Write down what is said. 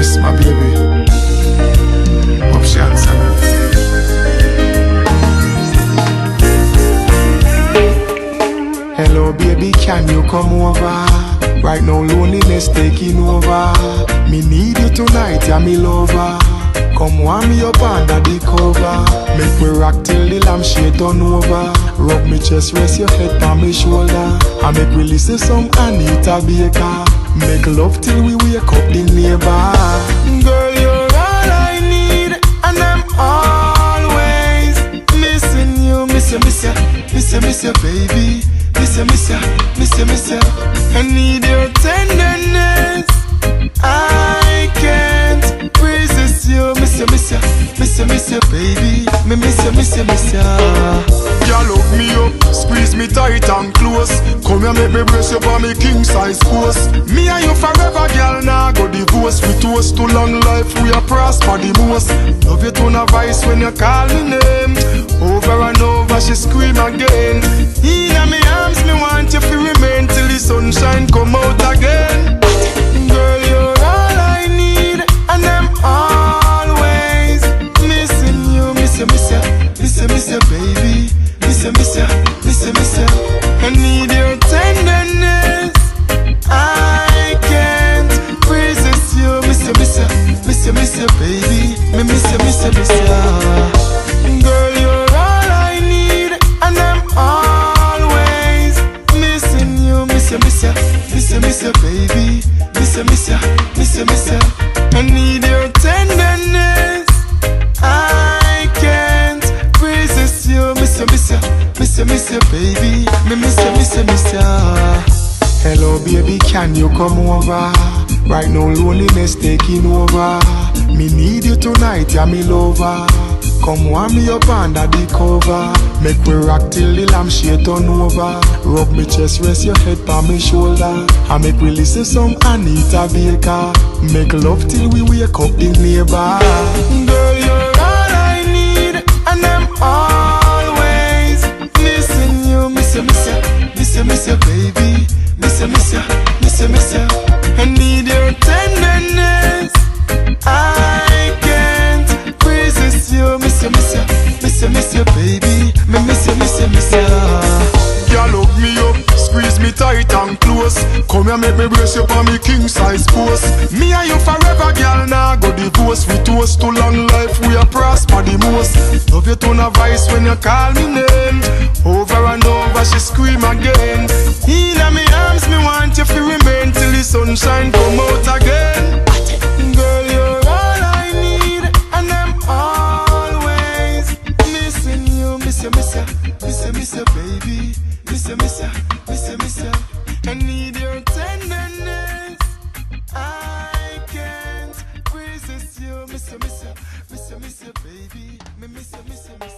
Yes, my baby. Options. Hello, baby, can you come over? Right now, loneliness taking over. Me need you tonight, yeah, me lover. Come warm me up under the cover. Make me rock till the lampshade turn over. Rub me chest, rest your head on my shoulder. I make we listen some Anita Baker. Make love till we wake up the neighbor. Girl, you're all I need, and I'm always missing you. Miss you, miss you, miss you, miss you, baby. Miss you, miss you, miss you, miss you. I need your tenderness. I can't resist you. Miss you, miss you, miss you, miss you, baby. Me miss you, miss you, miss you. Girl, hook me up, squeeze me tight and close. Come here, make me brace you for me king size post. Me and you forever, girl, now go divorce. We toast to long life, we are prosper the most. Love you to no voice when you call me name. Over and over, she scream again. In my arms, me want you to remain till the sunshine come out again. Girl, you're all I need, and I'm always missing you. Miss you, miss you, miss you, miss you, baby. Miss you, miss you, miss you, miss you. I need your tenderness. I can't resist you. Miss you, miss you, miss you, miss you, baby. Me miss you, miss you, miss you. Girl, you're all I need, and I'm always missing you. Miss you, miss you, miss you, miss you, baby. Miss you, miss you, miss you, miss you. I need your tenderness. I can't resist you. Miss you, miss you, miss you, miss you, baby. Me miss you, miss you, miss you. Hello, baby, can you come over? Right now, loneliness taking over. Me need you tonight, yeah, me lover. Come warm me up under the cover. Make we rock till the lampshade turn over. Rub me chest, rest your head on my shoulder. I make we listen some Anita Baker. Make love till we wake up the neighbor. Girl, you're all I need, and I'm always missing you. Miss you, miss you, miss you, miss you, baby. Miss you, miss you, miss you, miss you. I need your tenderness. I can't resist you. Miss you, miss you, miss you, miss you, baby. Me miss you, miss you, miss you. Girl, hug me up, squeeze me tight and close. Come here, make me brace you for me king size post. Me and you forever, girl, now go divorce. We toast to long life, we are prosper the most. Love you to no voice when you call me name. Over and over, she scream again. In my arms, me want you to remain till the sunshine come out again. Girl, you're all I need, and I'm always missing you. Miss you, miss you, miss you, miss you, baby. Miss you, miss you, miss you, miss you. I need your tenderness. I can't resist you. Miss you, miss you, miss you, miss you, baby. Me miss you, miss you, miss you.